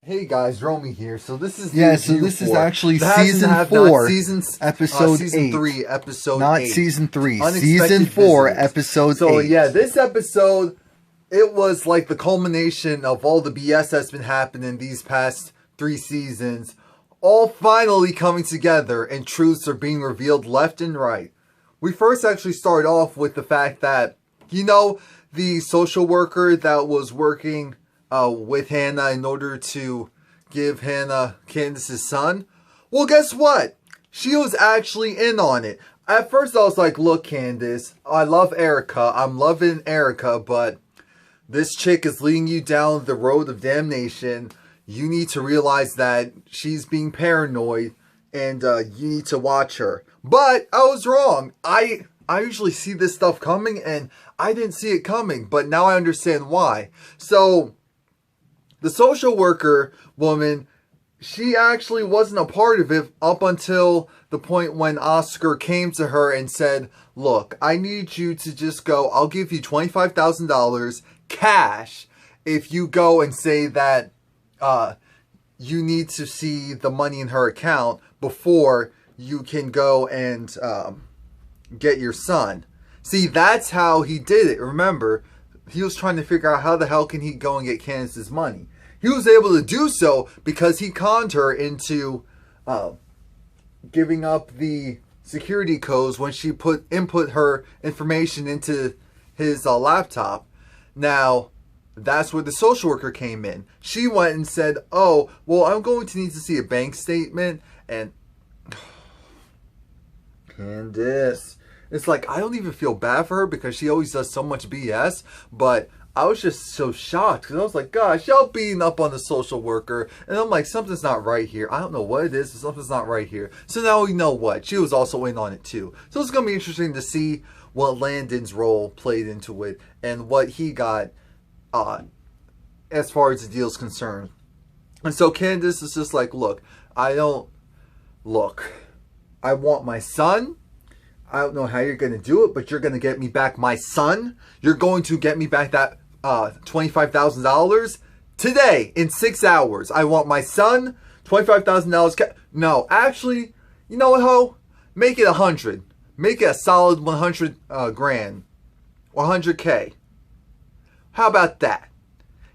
Hey guys, Romie here. So this is this is actually season 4, episode 8. 3, episode not 8. Season 3, Unexpected season 4, visitors. episode 8. So yeah, this episode, it was like the culmination of all the BS that's been happening these past 3 seasons, all finally coming together and truths are being revealed left and right. We first actually start off with the fact that, you know, the social worker that was working with Hannah in order to give Hannah Candace's son. Well, guess what? She was actually in on it. At first I was like, look, Candace, I love Erica. I'm loving Erica, but this chick is leading you down the road of damnation. You need to realize that she's being paranoid and you need to watch her. But I was wrong. I usually see this stuff coming and I didn't see it coming, but now I understand why. So the social worker woman, she actually wasn't a part of it up until the point when Oscar came to her and said, look, I need you to just go, I'll give you $25,000 cash if you go and say that you need to see the money in her account before you can go and get your son. See, that's how he did it. Remember, he was trying to figure out how the hell can he go and get Candace's money. He was able to do so because he conned her into giving up the security codes when she input her information into his laptop. Now, that's where the social worker came in. She went and said, oh, well, I'm going to need to see a bank statement. And Candace, it's like, I don't even feel bad for her because she always does so much BS. But I was just so shocked because I was like, gosh, y'all beating up on the social worker. And I'm like, something's not right here. I don't know what it is, but something's not right here. So now we know what. She was also in on it too. So it's going to be interesting to see what Landon's role played into it and what he got as far as the deal's concerned. And so Candace is just like, look, I want my son. I don't know how you're going to do it, but you're going to get me back my son. You're going to get me back that $25,000 today in 6 hours. I want my son, $25,000. No, actually, you know what, ho? Make it 100. Make it a solid 100 grand. 100K. How about that?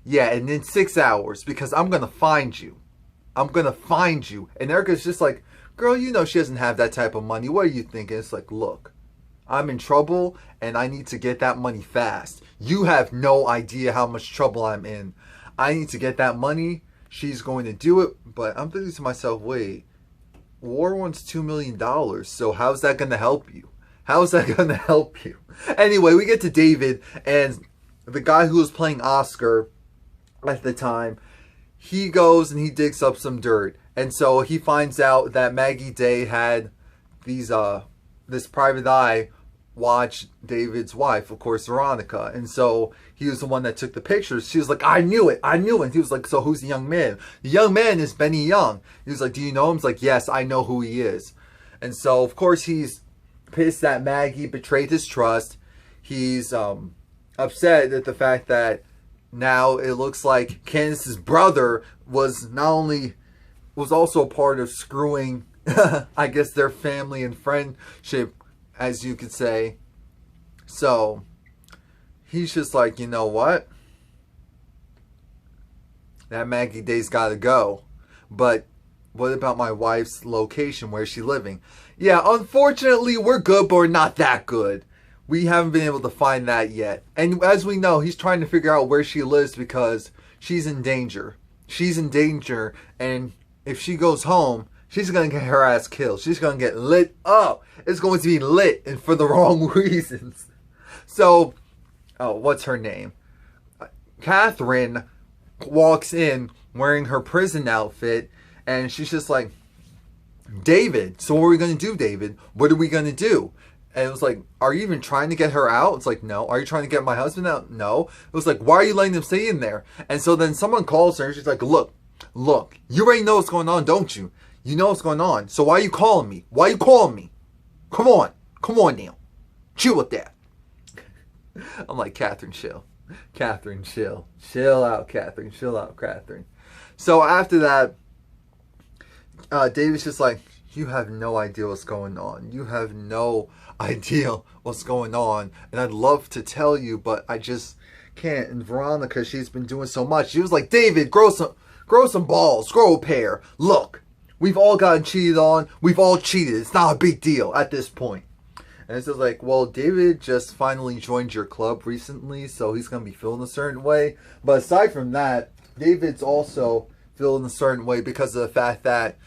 Yeah, and in 6 hours, because I'm going to find you. I'm going to find you. And Erica's just like, girl, you know she doesn't have that type of money. What are you thinking? It's like, look, I'm in trouble and I need to get that money fast. You have no idea how much trouble I'm in. I need to get that money. She's going to do it. But I'm thinking to myself, wait, War wants $2 million. So how's that going to help you? How's that going to help you? Anyway, we get to David, and the guy who was playing Oscar at the time, he goes and he digs up some dirt. And so he finds out that Maggie Day had these this private eye watch David's wife, of course, Veronica. And so he was the one that took the pictures. She was like, I knew it. I knew it. He was like, so who's the young man? The young man is Benny Young. He was like, do you know him? He's like, yes, I know who he is. And so, of course, he's pissed that Maggie betrayed his trust. He's upset at the fact that now it looks like Candace's brother was also a part of screwing, I guess, their family and friendship, as you could say. So he's just like, you know what? That Maggie Day's got to go. But what about my wife's location? Where's she living? Yeah, unfortunately, we're good, but we're not that good. We haven't been able to find that yet. And as we know, he's trying to figure out where she lives because she's in danger. She's in danger, and if she goes home, she's going to get her ass killed. She's going to get lit up. It's going to be lit, and for the wrong reasons. So, what's her name? Catherine walks in wearing her prison outfit, and she's just like, David, so what are we going to do, David? What are we going to do? And it was like, are you even trying to get her out? It's like, no. Are you trying to get my husband out? No. It was like, why are you letting them stay in there? And so then someone calls her and she's like, look, you already know what's going on, don't you? You know what's going on. So why are you calling me? Why are you calling me? Come on now. Chill with that. I'm like, Catherine, chill. Catherine, chill. Chill out, Catherine. Chill out, Catherine. So after that, David's just like, you have no idea what's going on. You have no idea what's going on. And I'd love to tell you, but I just can't. And Veronica, she's been doing so much. She was like, David, grow some balls, grow a pair. Look, we've all gotten cheated on. We've all cheated. It's not a big deal at this point. And it's just like, well, David just finally joined your club recently, so he's going to be feeling a certain way. But aside from that, David's also feeling a certain way because of the fact that,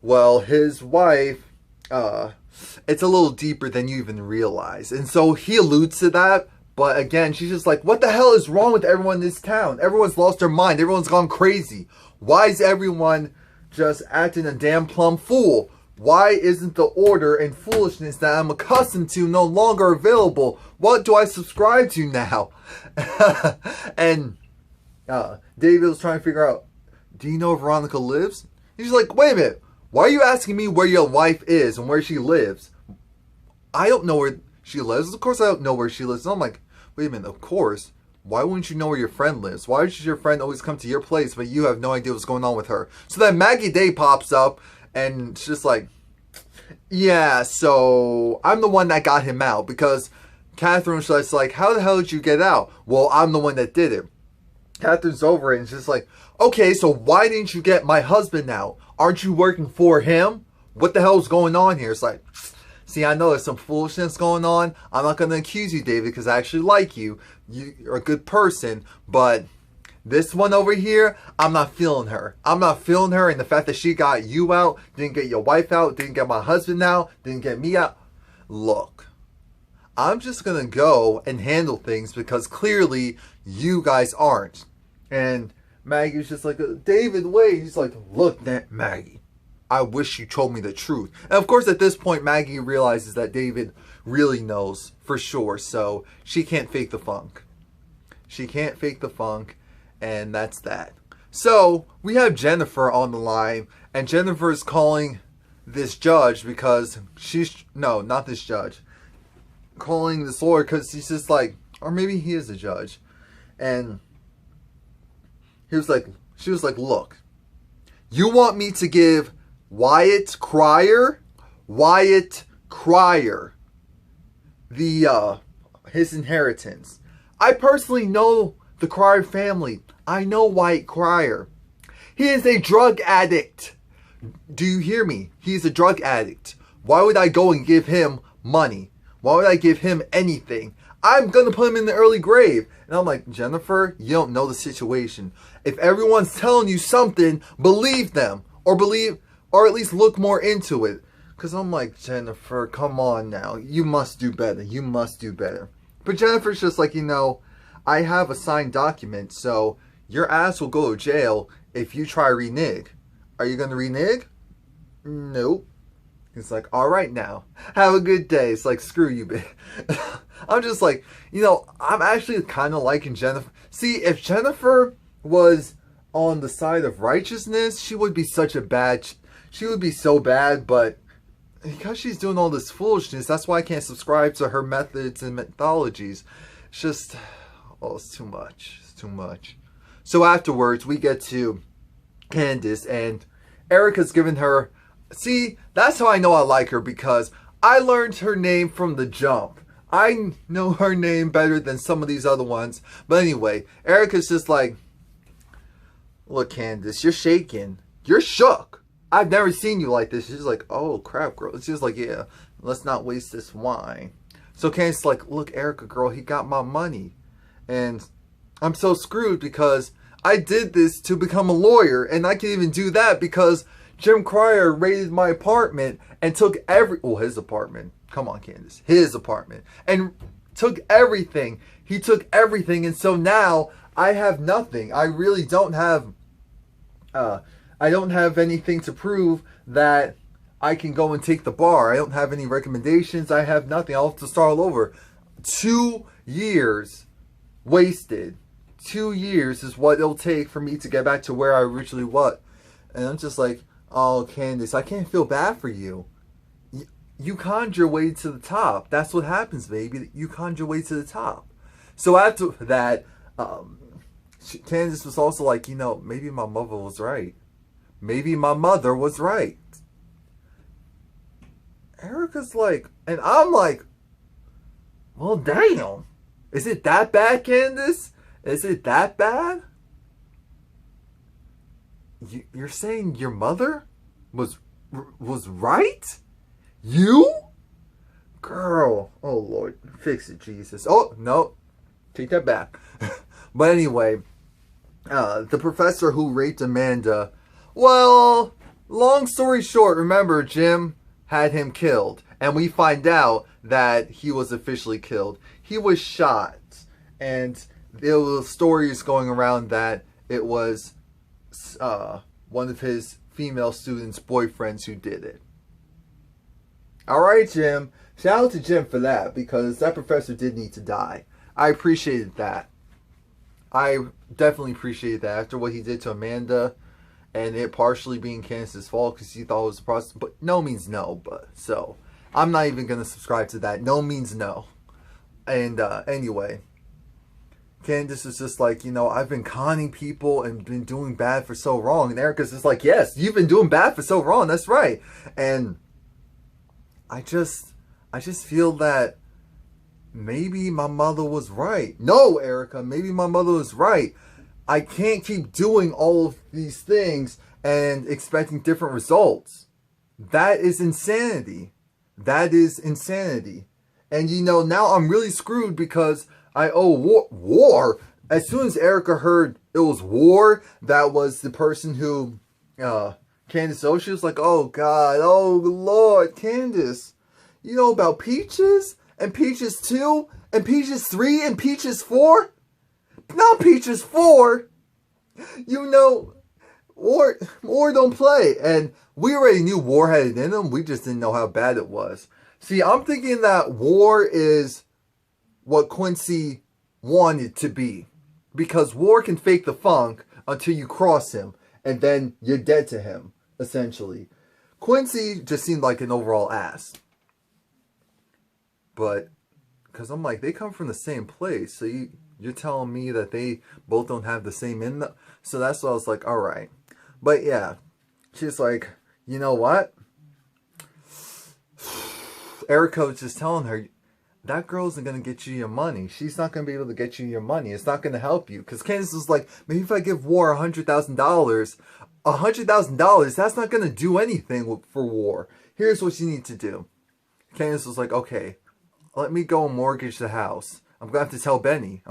well, his wife, it's a little deeper than you even realize. And so he alludes to that. But again, she's just like, what the hell is wrong with everyone in this town? Everyone's lost their mind. Everyone's gone crazy. Why is everyone just acting a damn plumb fool? Why isn't the order and foolishness that I'm accustomed to no longer available? What do I subscribe to now? And David was trying to figure out, do you know where Veronica lives? He's like, wait a minute. Why are you asking me where your wife is and where she lives? I don't know where she lives. Of course I don't know where she lives. And I'm like, wait a minute, of course. Why wouldn't you know where your friend lives? Why should your friend always come to your place, but you have no idea what's going on with her? So then Maggie Day pops up, and it's just like, yeah, so I'm the one that got him out. Because Catherine was just like, how the hell did you get out? Well, I'm the one that did it. Catherine's over it, and it's just like, okay, so why didn't you get my husband out? Aren't you working for him? What the hell is going on here? It's like, see, I know there's some foolishness going on. I'm not going to accuse you, David, because I actually like you. You're a good person. But this one over here, I'm not feeling her. I'm not feeling her. And the fact that she got you out, didn't get your wife out, didn't get my husband out, didn't get me out. Look, I'm just going to go and handle things because clearly you guys aren't. And Maggie's just like, David, wait. He's like, look, Maggie, I wish you told me the truth. And of course, at this point, Maggie realizes that David really knows for sure. So she can't fake the funk. She can't fake the funk. And that's that. So we have Jennifer on the line. And Jennifer is calling this judge because she's, no, not this judge. Calling this lawyer because he's just like, or maybe he is a judge. And she was like, look, you want me to give Wyatt Cryer, his inheritance. I personally know the Cryer family. I know Wyatt Cryer. He is a drug addict. Do you hear me? He's a drug addict. Why would I go and give him money? Why would I give him anything? I'm going to put him in the early grave. And I'm like, Jennifer, you don't know the situation. If everyone's telling you something, believe them. Or at least look more into it. Because I'm like, Jennifer, come on now. You must do better. You must do better. But Jennifer's just like, you know, I have a signed document. So your ass will go to jail if you try to renege. Are you going to renege? Nope. It's like, all right now. Have a good day. It's like, screw you, bitch. I'm just like, you know, I'm actually kind of liking Jennifer. See, if Jennifer was on the side of righteousness, she would be such a bad... She would be so bad, but because she's doing all this foolishness, that's why I can't subscribe to her methods and methodologies. It's just... Oh, it's too much. It's too much. So afterwards, we get to Candace, and Erica's given her... See, that's how I know I like her, because I learned her name from the jump. I know her name better than some of these other ones. But anyway, Erica's just like, look, Candace, you're shaking. You're shook. I've never seen you like this. She's like, oh, crap, girl. It's just like, yeah, let's not waste this wine. So Candace's like, look, Erica, girl, he got my money. And I'm so screwed because I did this to become a lawyer. And I can even do that because Jim Cryer raided my apartment and took his apartment. Come on, Candace. His apartment. And took everything. He took everything. And so now I have nothing. I really don't have... I don't have anything to prove that I can go and take the bar. I don't have any recommendations. I have nothing. I'll have to start all over. 2 years wasted. 2 years is what it'll take for me to get back to where I originally was. And I'm just like, oh, Candace, I can't feel bad for you. You conned your way to the top. That's what happens, baby. You conned your way to the top. So after that, Candace was also like, you know, maybe my mother was right. Maybe my mother was right. Erica's like, and I'm like, well, damn. Is it that bad, Candace? Is it that bad? You're saying your mother was right? You? Girl. Oh, Lord. Fix it, Jesus. Oh, no. Take that back. But anyway, the professor who raped Amanda, well, long story short, remember, Jim had him killed. And we find out that he was officially killed. He was shot. And there were stories going around that it was one of his female students' boyfriends who did it. Alright, Jim. Shout out to Jim for that, because that professor did need to die. I appreciated that. I definitely appreciated that after what he did to Amanda, and it partially being Candace's fault because he thought it was a prostitute. But no means no. But so I'm not even gonna subscribe to that. No means no. And anyway, Candace is just like, you know, I've been conning people and been doing bad for so long. And Erica's just like, yes, you've been doing bad for so long. That's right. And I just feel that maybe my mother was right. No, Erica, maybe my mother was right. I can't keep doing all of these things and expecting different results. That is insanity. That is insanity. And you know, now I'm really screwed because I owe war. As soon as Erica heard it was War, that was the person who Candace owed, she was like, oh God, oh Lord, Candace, you know about Peaches? And Peaches 2? And Peaches 3? And Peaches 4? Not Peaches 4! You know, War don't play. And we already knew War had it in him. We just didn't know how bad it was. See, I'm thinking that War is what Quincy wanted to be. Because War can fake the funk until you cross him. And then you're dead to him, essentially. Quincy just seemed like an overall ass. But, because I'm like, they come from the same place. So you're telling me that they both don't have the same in them? So that's what I was like, alright. But yeah, she's like, you know what? Erica was just telling her, that girl isn't going to get you your money. She's not going to be able to get you your money. It's not going to help you. Because Candace was like, maybe if I give War $100,000, $100,000, that's not going to do anything for War. Here's what you need to do. Candace was like, okay, let me go and mortgage the house. I'm going to have to tell Benny.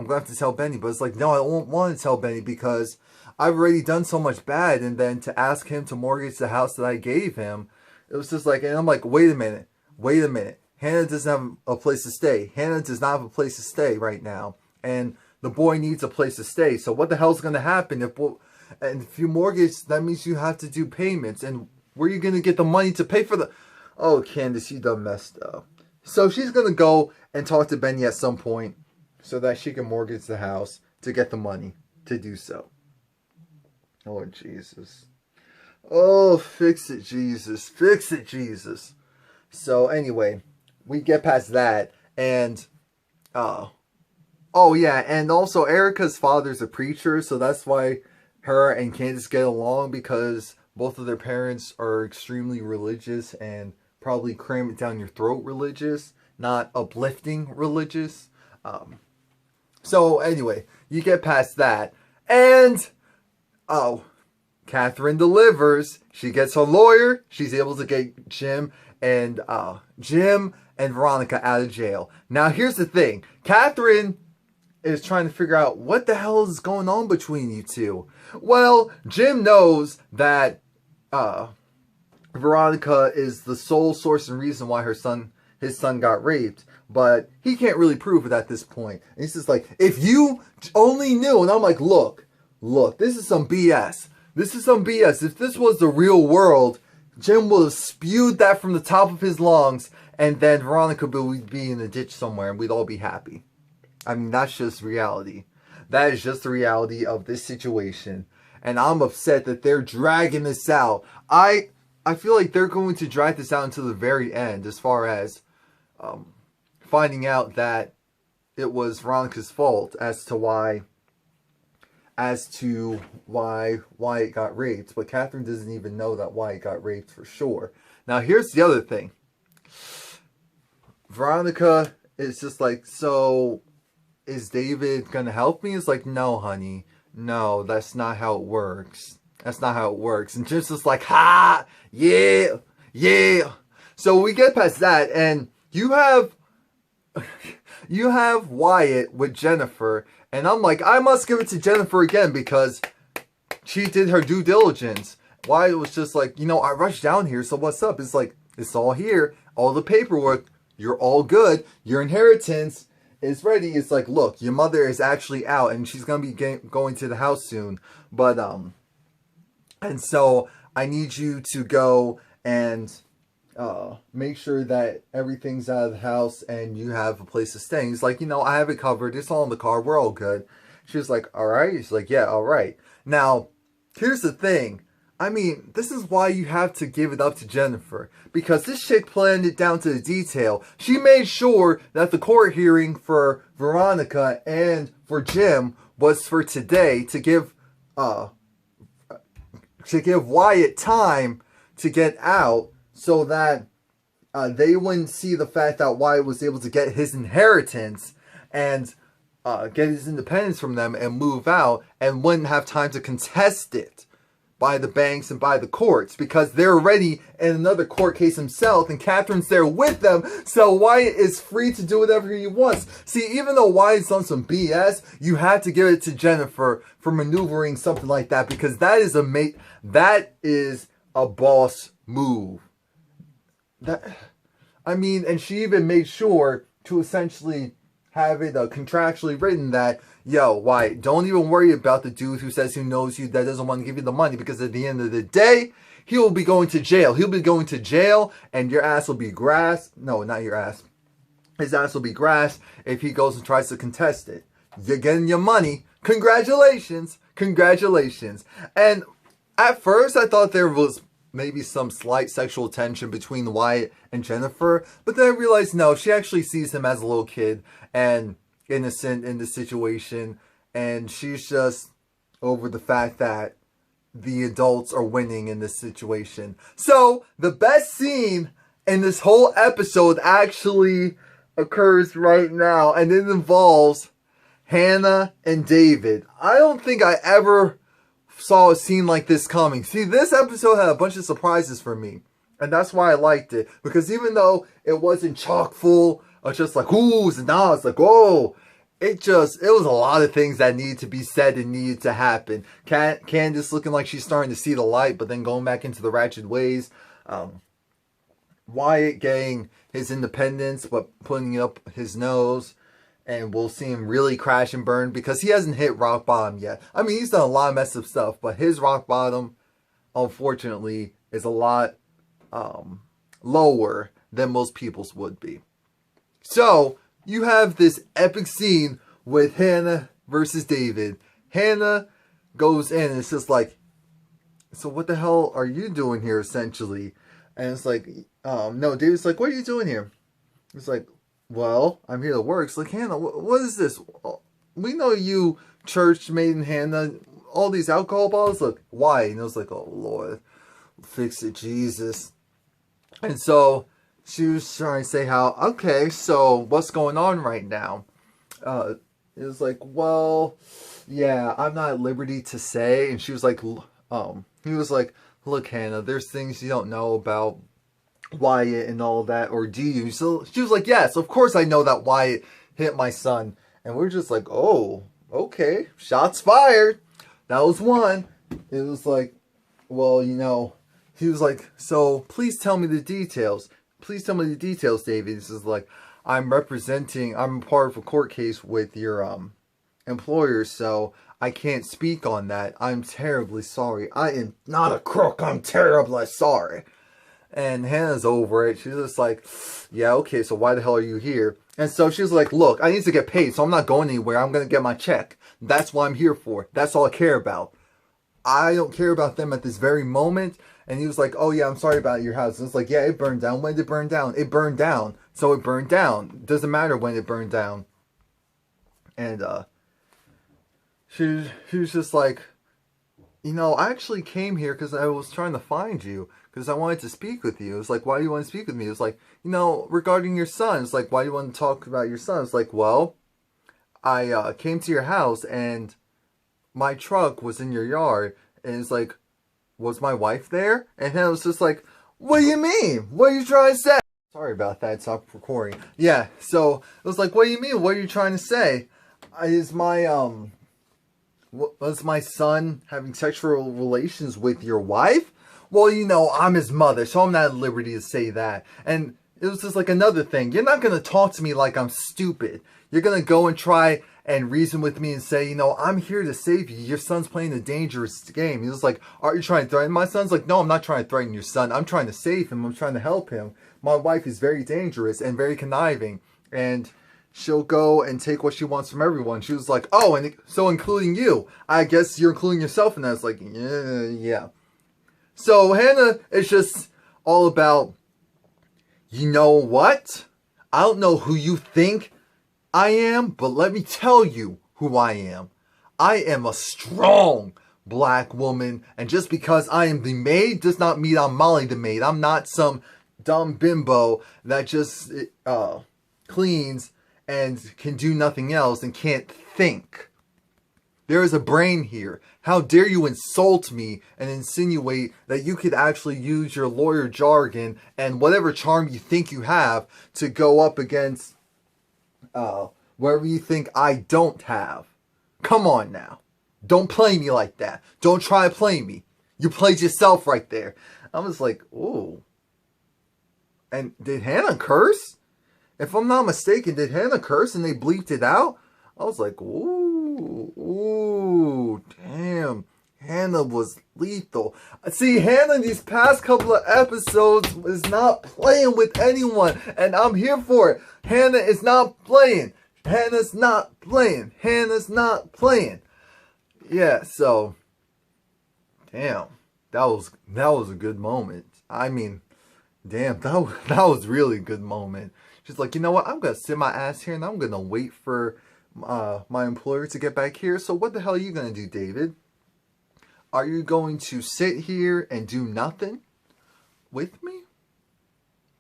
But it's like, no, I don't want to tell Benny because I've already done so much bad. And then to ask him to mortgage the house that I gave him, it was just like, and I'm like, wait a minute. Hannah doesn't have a place to stay. Hannah does not have a place to stay right now. And the boy needs a place to stay. So what the hell's going to happen if you mortgage, that means you have to do payments. And where are you going to get the money to pay for the... Oh, Candace, you done messed up. So she's going to go and talk to Benny at some point so that she can mortgage the house to get the money to do so. Oh, Jesus. Oh, fix it, Jesus. Fix it, Jesus. So anyway, we get past that. And, oh yeah, and also Erica's father's a preacher. So that's why her and Candace get along, because both of their parents are extremely religious and probably cram it down your throat religious, not uplifting religious. So anyway, you get past that. And, Catherine delivers. She gets her lawyer. She's able to get Jim and Veronica out of jail. Now here's the thing. Catherine is trying to figure out what the hell is going on between you two. Well, Jim knows that Veronica is the sole source and reason why his son got raped, but he can't really prove it at this point. And he's just like, if you only knew. And I'm like, look, this is some BS. This is some BS. If this was the real world, Jim would have spewed that from the top of his lungs, and then Veronica would be in a ditch somewhere, and we'd all be happy. I mean, that's just reality. That is just the reality of this situation. And I'm upset that they're dragging this out. I feel like they're going to drag this out until the very end, as far as finding out that it was Veronica's fault as to why as to why Wyatt got raped, but Catherine doesn't even know that Wyatt got raped for sure. Now, here's the other thing. Veronica is just like, so is David gonna help me? It's like, no, honey. No, that's not how it works. That's not how it works. And Jim's just like, ha! Yeah! Yeah! So we get past that, and you have Wyatt with Jennifer, and I'm like, I must give it to Jennifer again because she did her due diligence. Wyatt was just like, you know, I rushed down here, so what's up? It's like, it's all here, all the paperwork, you're all good, your inheritance is ready. It's like, look, your mother is actually out, and she's gonna be going to the house soon, but and so I need you to go and make sure that everything's out of the house and you have a place to stay. He's like, you know, I have it covered. It's all in the car. We're all good. She was like, all right. He's like, yeah, all right. Now, here's the thing. I mean, this is why you have to give it up to Jennifer. Because this chick planned it down to the detail. She made sure that the court hearing for Veronica and for Jim was for today to give Wyatt time to get out, so that they wouldn't see the fact that Wyatt was able to get his inheritance and get his independence from them and move out, and wouldn't have time to contest it by the banks and by the courts, because they're already in another court case himself, and Catherine's there with them, so Wyatt is free to do whatever he wants. See, even though Wyatt's done some BS, you have to give it to Jennifer for maneuvering something like that, because that is a boss move. And she even made sure to essentially have it contractually written that, yo, Wyatt, don't even worry about the dude who says he knows you that doesn't want to give you the money, because at the end of the day, he will be going to jail. He'll be going to jail, and your ass will be grass. No, not your ass. His ass will be grass if he goes and tries to contest it. You're getting your money. Congratulations. Congratulations. And at first, I thought there was maybe some slight sexual tension between Wyatt and Jennifer, but then I realized, no, she actually sees him as a little kid and innocent in the situation, and she's just over the fact that the adults are winning in this situation. So, the best scene in this whole episode actually occurs right now, and it involves Hannah and David. I don't think I ever saw a scene like this coming. See, this episode had a bunch of surprises for me, and that's why I liked it, because even though it wasn't chock full of just like who's and nods, like whoa, it was a lot of things that needed to be said and needed to happen. Candace looking like she's starting to see the light, but then going back into the ratchet ways. Wyatt getting his independence, but putting it up his nose. And we'll see him really crash and burn, because he hasn't hit rock bottom yet. I mean, he's done a lot of messed up stuff, but his rock bottom, unfortunately, is a lot lower than most people's would be. So, you have this epic scene with Hannah versus David. Hannah goes in and it's just like, so what the hell are you doing here, essentially? And it's like, no, David's like, what are you doing here? It's like, well, I'm here to work. It's like, Hannah, what is this? We know you, church maiden Hannah. All these alcohol bottles. Look, why? And it was like, oh, Lord. Fix it, Jesus. And so, she was trying to say how, okay, so what's going on right now? It was like, well, yeah, I'm not at liberty to say. And she was like, he was like, look, Hannah, there's things you don't know about Wyatt and all that, or do you? So she was like, yes, of course I know that Wyatt hit my son. And we're just like, oh, okay, shots fired. That was one. It was like, well, you know, he was like, so please tell me the details. Please tell me the details, David. This is like, I'm part of a court case with your employer, so I can't speak on that. I'm terribly sorry. I am not a crook. I'm terribly sorry. And Hannah's over it. She's just like, yeah, okay, so why the hell are you here? And so she's like, look, I need to get paid, so I'm not going anywhere. I'm going to get my check. That's what I'm here for. That's all I care about. I don't care about them at this very moment. And he was like, oh yeah, I'm sorry about your house. And it's like, yeah, it burned down. When did it burn down? It burned down. So it burned down. Doesn't matter when it burned down. And she was just like, you know, I actually came here because I was trying to find you because I wanted to speak with you. It was like, why do you want to speak with me? It was like, you know, regarding your son. It's like, why do you want to talk about your son? It's like, well, I came to your house and my truck was in your yard. And it's like, was my wife there? And then it was just like, what do you mean? What are you trying to say? Sorry about that. Stop recording. Yeah, so it was like, what do you mean? What are you trying to say? Is my, was my son having sexual relations with your wife? Well, you know, I'm his mother, so I'm not at liberty to say that. And it was just like another thing. You're not going to talk to me like I'm stupid. You're going to go and try and reason with me and say, you know, I'm here to save you. Your son's playing a dangerous game. He was like, are you trying to threaten my son? Like, no, I'm not trying to threaten your son. I'm trying to save him. I'm trying to help him. My wife is very dangerous and very conniving. And she'll go and take what she wants from everyone. She was like, oh, and so including you. I guess you're including yourself in that. It's like, yeah. So Hannah is just all about, you know what? I don't know who you think I am, but let me tell you who I am. I am a strong black woman, and just because I am the maid does not mean I'm Molly the maid. I'm not some dumb bimbo that just cleans and can do nothing else and can't think. There is a brain here. How dare you insult me and insinuate that you could actually use your lawyer jargon and whatever charm you think you have to go up against wherever you think I don't have. Come on now. Don't play me like that. Don't try to play me. You played yourself right there. I was like, ooh. And did Hannah curse? If I'm not mistaken, did Hannah curse and they bleeped it out? I was like, ooh, damn. Hannah was lethal. See, Hannah in these past couple of episodes is not playing with anyone, and I'm here for it. Hannah is not playing. Hannah's not playing. Hannah's not playing. Yeah, so, damn, that was a good moment. I mean, damn, that was really a good moment. She's like, you know what? I'm gonna sit my ass here and I'm gonna wait for my employer to get back here. So what the hell are you gonna do, David? Are you going to sit here and do nothing with me?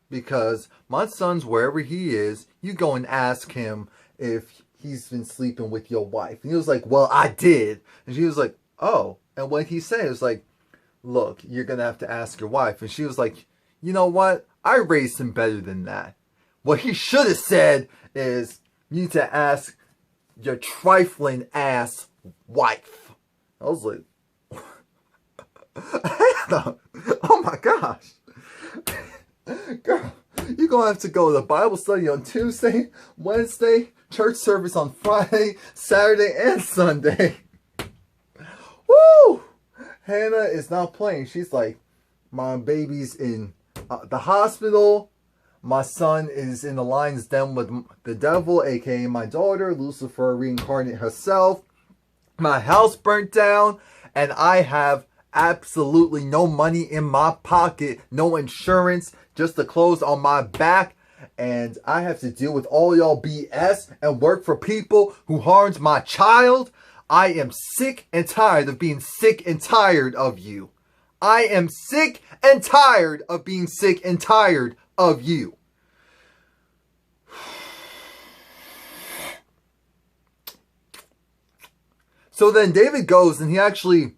Because my son's wherever he is, you go and ask him if he's been sleeping with your wife. And he was like, well, I did. And she was like, oh. And what he said was like, look, you're going to have to ask your wife. And she was like, you know what? I raised him better than that. What he should have said is, you need to ask your trifling ass wife. I was like, oh my gosh. Girl, you're going to have to go to Bible study on Tuesday, Wednesday, church service on Friday, Saturday, and Sunday. Woo! Hannah is not playing. She's like, my baby's in the hospital. My son is in the lion's den with the devil, aka my daughter, Lucifer reincarnate herself. My house burnt down, and I have absolutely no money in my pocket, no insurance, just the clothes on my back, and I have to deal with all y'all BS and work for people who harmed my child. I am sick and tired of being sick and tired of you. I am sick and tired of being sick and tired of you. So then David goes and he actually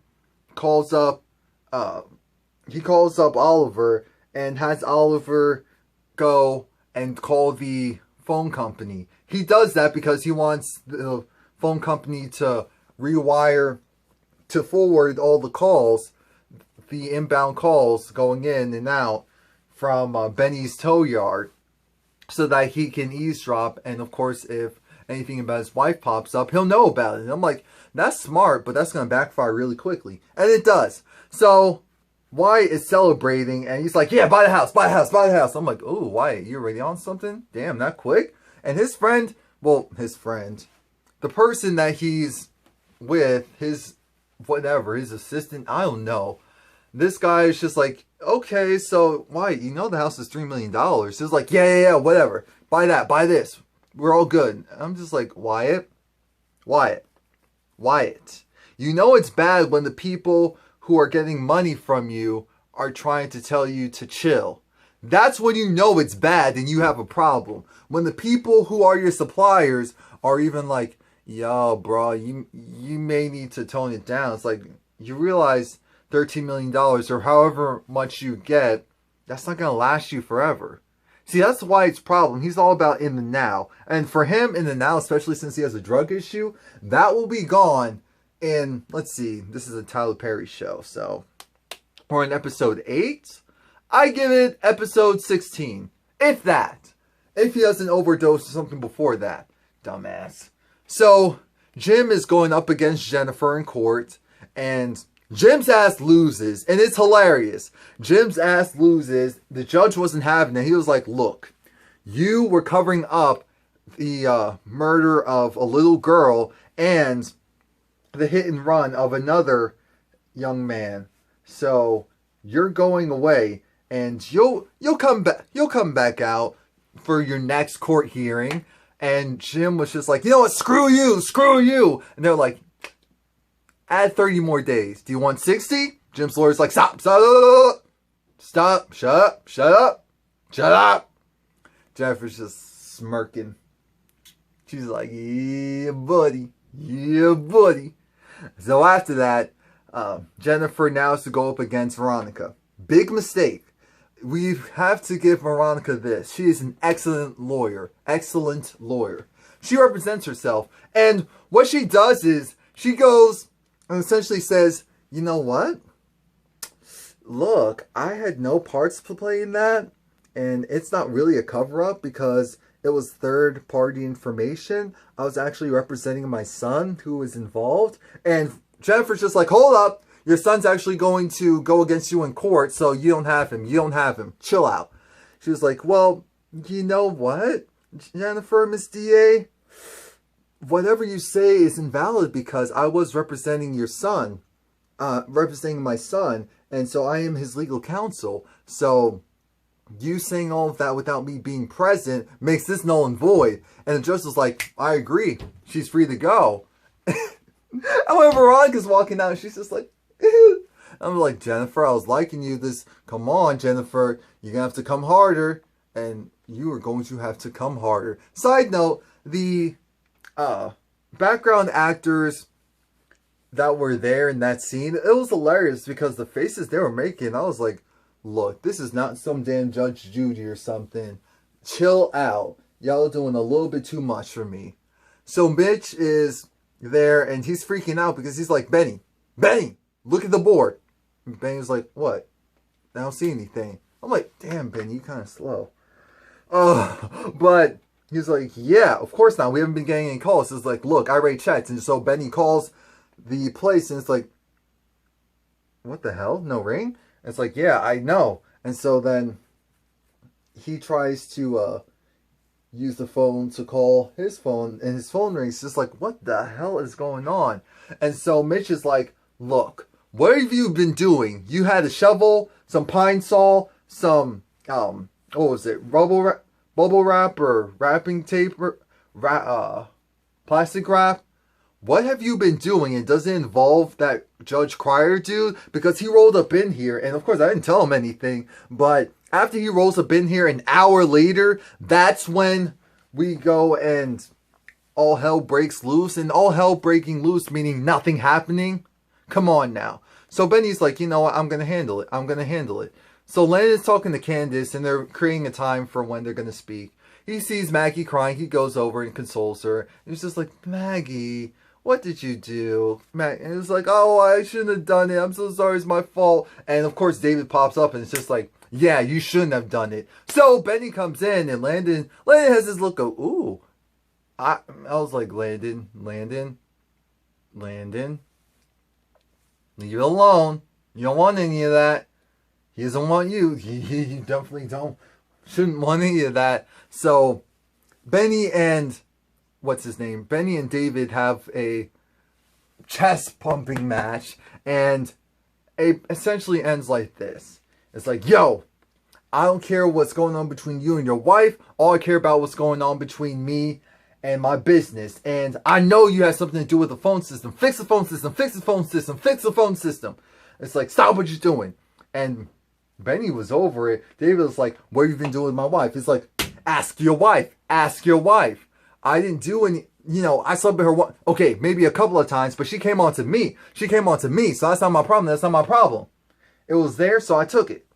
calls up Oliver and has Oliver go and call the phone company. He does that because he wants the phone company to rewire, to forward all the calls, the inbound calls going in and out from Benny's tow yard, so that he can eavesdrop, and of course if anything about his wife pops up, he'll know about it. And I'm like, that's smart, but that's going to backfire really quickly. And it does. So Wyatt is celebrating, and he's like, yeah, buy the house, buy the house, buy the house. I'm like, ooh, Wyatt, you already on something? Damn, that quick? And his friend, well, his friend, the person that he's with, his whatever, his assistant, I don't know. This guy is just like, okay, so Wyatt, you know the house is $3 million. He's like, yeah, whatever. Buy that, buy this. We're all good. I'm just like, Wyatt, Wyatt. You know it's bad when the people who are getting money from you are trying to tell you to chill. That's when you know it's bad and you have a problem. When the people who are your suppliers are even like, yo, bro, you may need to tone it down. It's like, you realize $13 million or however much you get, that's not going to last you forever. See, that's Wyatt's problem. He's all about in the now. And for him, in the now, especially since he has a drug issue, that will be gone in, let's see, this is a Tyler Perry show, so we're in episode 8. I give it episode 16. If that. If he doesn't overdose or something before that. Dumbass. So, Jim is going up against Jennifer in court, and Jim's ass loses, and it's hilarious. Jim's ass loses. The judge wasn't having it. He was like, look, you were covering up the murder of a little girl and the hit and run of another young man. So you're going away, and you'll come back out for your next court hearing. And Jim was just like, you know what, screw you. And they're like, add 30 more days. Do you want 60? Jim's lawyer's like, stop, shut up. Jennifer's just smirking. She's like, yeah, buddy. So after that, Jennifer now has to go up against Veronica. Big mistake. We have to give Veronica this. She is an excellent lawyer. She represents herself. And what she does is, she goes and essentially says, you know what? Look, I had no parts to play in that. And it's not really a cover-up because it was third-party information. I was actually representing my son who was involved. And Jennifer's just like, hold up. Your son's actually going to go against you in court, so you don't have him. Chill out. She was like, well, you know what, Jennifer, Miss DA? Whatever you say is invalid because I was representing your son, representing my son, and so I am his legal counsel. So you saying all of that without me being present makes this null and void. And the judge was like, I agree. She's free to go. And when Veronica's walking out, she's just like, I'm like, Jennifer, I was liking you this. Come on, Jennifer. You're going to have to come harder. And you are going to have to come harder. Side note, the background actors that were there in that scene, it was hilarious because the faces they were making, I was like, look, this is not some damn Judge Judy or something. Chill out. Y'all are doing a little bit too much for me. So Mitch is there and he's freaking out because he's like, Benny, look at the board. And Benny's like, what? I don't see anything. I'm like, damn, Benny, you kind of slow. But he's like, yeah, of course not. We haven't been getting any calls. So it's like, look, I write checks. And so Benny calls the place and it's like, what the hell? No ring? And it's like, yeah, I know. And so then he tries to use the phone to call his phone. And his phone rings. Just like, what the hell is going on? And so Mitch is like, look, what have you been doing? You had a shovel, some pine saw, some, what was it? Bubble wrap or wrapping tape, plastic wrap. What have you been doing? It doesn't involve that Judge Cryer dude because he rolled up in here. And of course, I didn't tell him anything. But after he rolls up in here an hour later, that's when we go and all hell breaks loose. And all hell breaking loose meaning nothing happening. Come on now. So Benny's like, you know what? I'm going to handle it. So Landon's talking to Candace and they're creating a time for when they're going to speak. He sees Maggie crying. He goes over and consoles her. He's just like, Maggie, what did you do? And it's like, oh, I shouldn't have done it. I'm so sorry. It's my fault. And of course, David pops up and it's just like, yeah, you shouldn't have done it. So Benny comes in and Landon has this look of, ooh. I was like, Landon. Leave it alone. You don't want any of that. He doesn't want you. He definitely shouldn't want any of that. So Benny and Benny and David have a chest pumping match and it essentially ends like this. It's like, yo, I don't care what's going on between you and your wife. All I care about what's going on between me and my business, and I know you have something to do with the phone system. Fix the phone system, fix the phone system, fix the phone system. It's like, stop what you're doing. And Benny was over it. David was like, what have you been doing with my wife? It's like, ask your wife. Ask your wife. I didn't do any, I slept with her okay, maybe a couple of times, but she came on to me. She came on to me, so that's not my problem. That's not my problem. It was there, so I took it.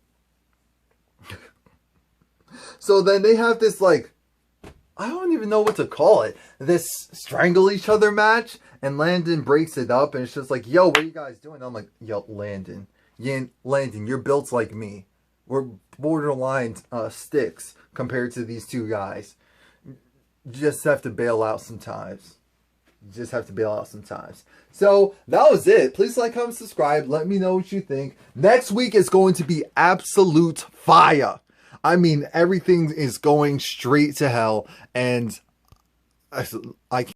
So then they have this, like, I don't even know what to call it. This strangle each other match. And Landon breaks it up. And it's just like, yo, what are you guys doing? I'm like, yo, Landon, you're built like me. We're borderline sticks compared to these two guys. You just have to bail out sometimes. So that was it. Please like, comment, subscribe. Let me know what you think. Next week is going to be absolute fire. I mean, everything is going straight to hell, and I can't.